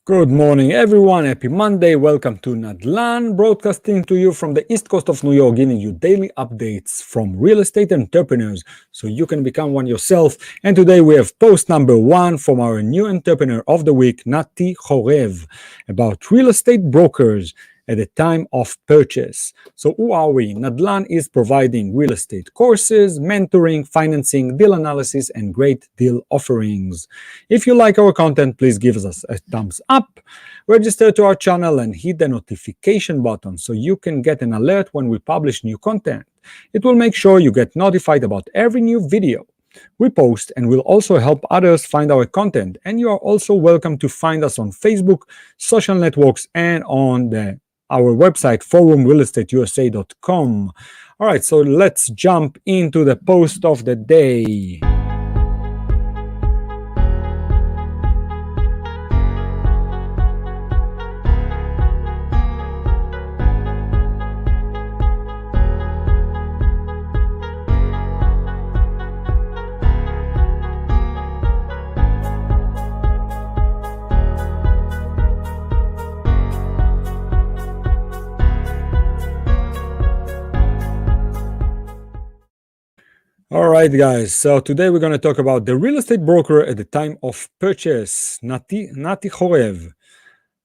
Good morning, everyone. Happy Monday. Welcome to Nadlan, broadcasting to you from the East Coast of New York, giving you daily updates from real estate entrepreneurs so you can become one yourself. And today we have post number 1 from our new entrepreneur of the week, Nati Horev, about real estate brokers at the time of purchase. So who are we? Nadlan is providing real estate courses, mentoring, financing, deal analysis, and great deal offerings. If you like our content, please give us a thumbs up, register to our channel, and hit the notification button so you can get an alert when we publish new content. It will make sure you get notified about every new video we post and will also help others find our content. And you are also welcome to find us on Facebook, social networks, and on our website, forumrealestateusa.com. All right, so let's jump into the post of the day. All right, guys, so today we're going to talk about the real estate broker at the time of purchase, Nati Horev.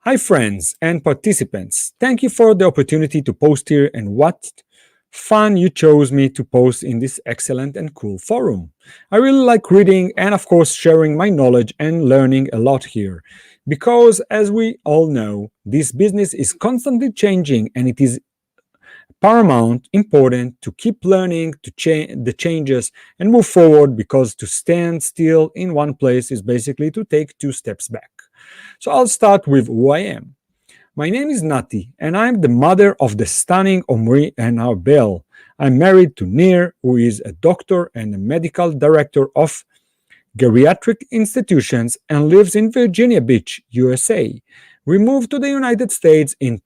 Hi, friends and participants. Thank you for the opportunity to post here, and what fun you chose me to post in this excellent and cool forum. I really like reading and, of course, sharing my knowledge and learning a lot here. Because, as we all know, this business is constantly changing, and it is paramount important to keep learning to the changes and move forward, because to stand still in one place is basically to take 2 steps back. So I'll start with who I am. My name is Nati, and I'm the mother of the stunning Omri and Arbel. I'm married to Nir, who is a doctor and a medical director of geriatric institutions and lives in Virginia Beach, USA. We moved to the United States in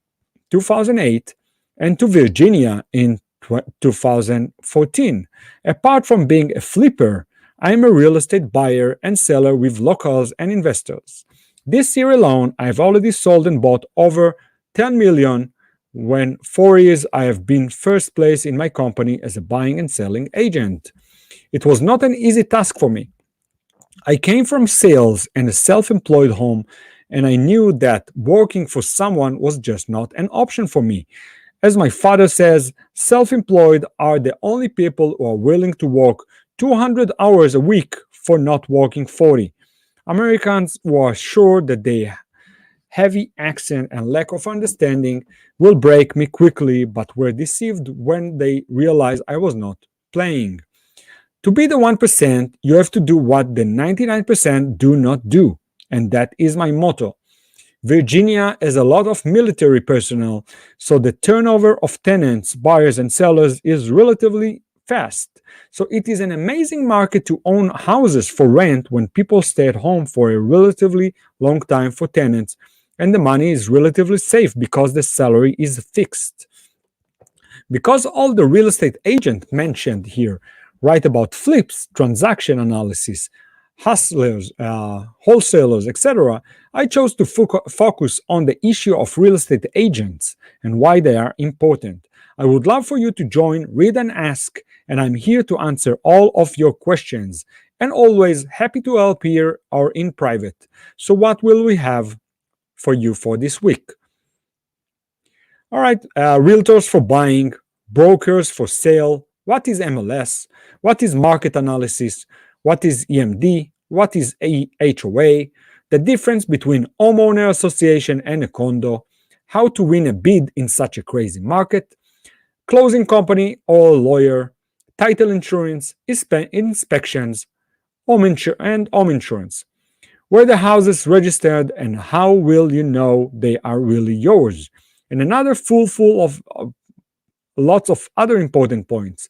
2008 and to Virginia in 2014. Apart from being a flipper, I'm a real estate buyer and seller with locals and investors. This year alone, I've already sold and bought over 10 million. When 4 years I have been first place in my company as a buying and selling agent. It was not an easy task for me. I came from sales and a self-employed home, and I knew that working for someone was just not an option for me. As my father says, self-employed are the only people who are willing to work 200 hours a week for not working 40. Americans who are sure that their heavy accent and lack of understanding will break me quickly, but were deceived when they realized I was not playing. To be the 1%, you have to do what the 99% do not do, and that is my motto. Virginia has a lot of military personnel, so the turnover of tenants, buyers, and sellers is relatively fast. So it is an amazing market to own houses for rent when people stay at home for a relatively long time for tenants, and the money is relatively safe because the salary is fixed. Because all the real estate agents mentioned here write about flips, transaction analysis, hustlers, wholesalers, etc., I chose to focus on the issue of real estate agents and why they are important. I would love for you to join, read, and ask, and I'm here to answer all of your questions, and always happy to help here or in private. So what will we have for you for this week? All right, realtors for buying, brokers for sale, what is MLS, what is market analysis, what is EMD, what is HOA, the difference between homeowner association and a condo, how to win a bid in such a crazy market, closing company or lawyer, title insurance, inspections, home insurance, where the house is registered and how will you know they are really yours, and another full of lots of other important points.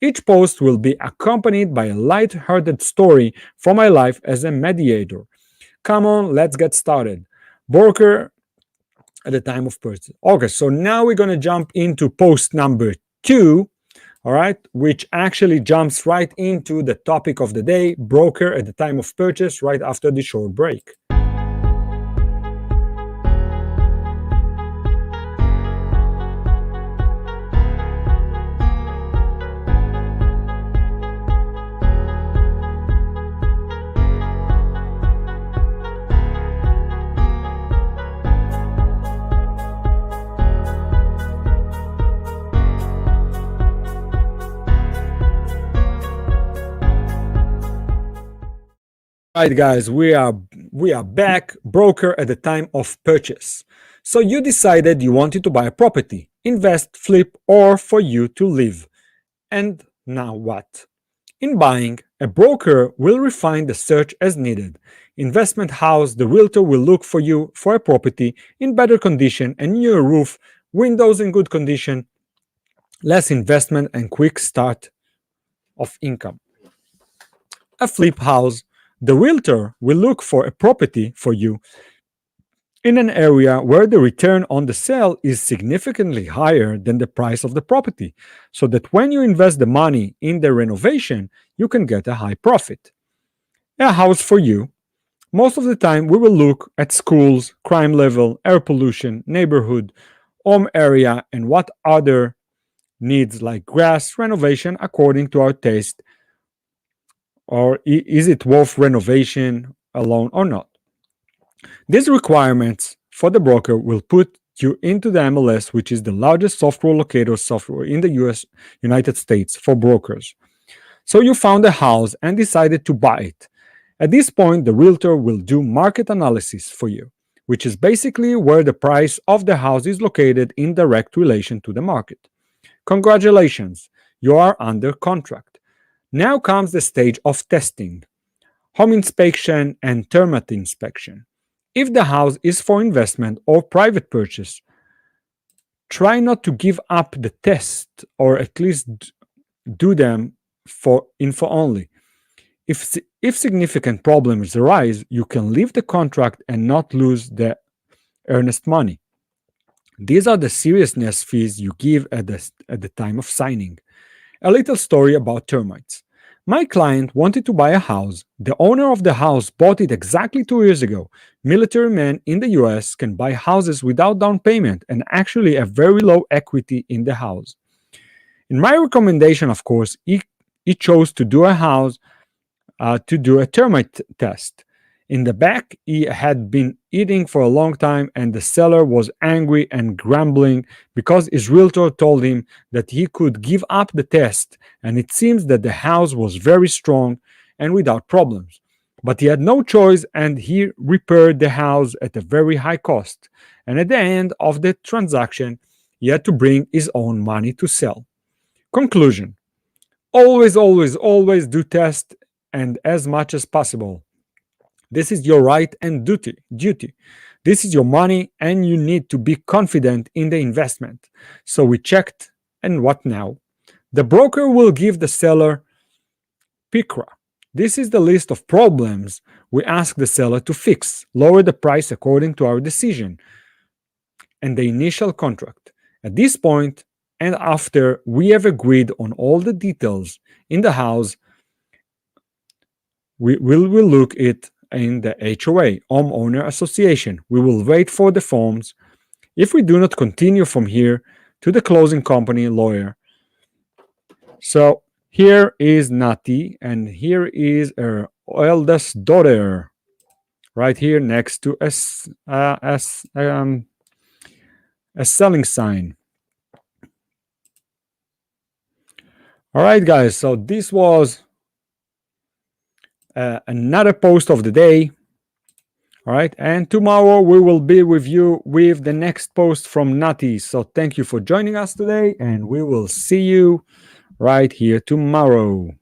Each post will be accompanied by a light-hearted story from my life as a mediator. Come on, let's get started. Broker at the time of purchase. Okay, so now we're going to jump into post number 2, all right, which actually jumps right into the topic of the day, broker at the time of purchase, right after the short break. right, guys, we are back. Broker at the time of purchase. So you decided you wanted to buy a property, invest, flip, or for you to live. And now what? In buying, a broker will refine the search as needed. Investment house, the realtor will look for you for a property in better condition, a newer roof, windows in good condition, less investment, and quick start of income. A flip house, the realtor will look for a property for you in an area where the return on the sale is significantly higher than the price of the property, so that when you invest the money in the renovation, you can get a high profit. A house for you. Most of the time, we will look at schools, crime level, air pollution, neighborhood, home area, and what other needs like grass renovation according to our taste, or is it worth renovation alone or not. These requirements for the broker will put you into the MLS, which is the largest software locator software in the United States for brokers. So you found a house and decided to buy it. At this point, the realtor will do market analysis for you, which is basically where the price of the house is located in direct relation to the market. Congratulations, you are under contract. Now comes the stage of testing, home inspection and termite inspection. If the house is for investment or private purchase, try not to give up the test, or at least do them for info only. If significant problems arise, you can leave the contract and not lose the earnest money. These are the seriousness fees you give at the time of signing. A little story about termites. My client wanted to buy a house. The owner of the house bought it exactly 2 years ago. Military men in the US can buy houses without down payment and actually have very low equity in the house. In my recommendation, of course, he chose to do a termite test. In the back, he had been eating for a long time, and the seller was angry and grumbling because his realtor told him that he could give up the test, and it seems that the house was very strong and without problems. But he had no choice, and he repaired the house at a very high cost. And at the end of the transaction, he had to bring his own money to sell. Conclusion: always, always, always do test, and as much as possible. This is your right and duty. This is your money, and you need to be confident in the investment. So we checked, and what now? The broker will give the seller PICRA. This is the list of problems we ask the seller to fix, lower the price according to our decision, and the initial contract. At this point, and after we have agreed on all the details in the house, we will look it in the HOA, Homeowner Association. We will wait for the forms. If we do not continue from here to the closing company lawyer. So here is Nati, and here is her eldest daughter, right here next to a selling sign. All right, guys. So this was another post of the day. All right, and tomorrow we will be with you with the next post from Nati. So thank you for joining us today, and we will see you right here tomorrow.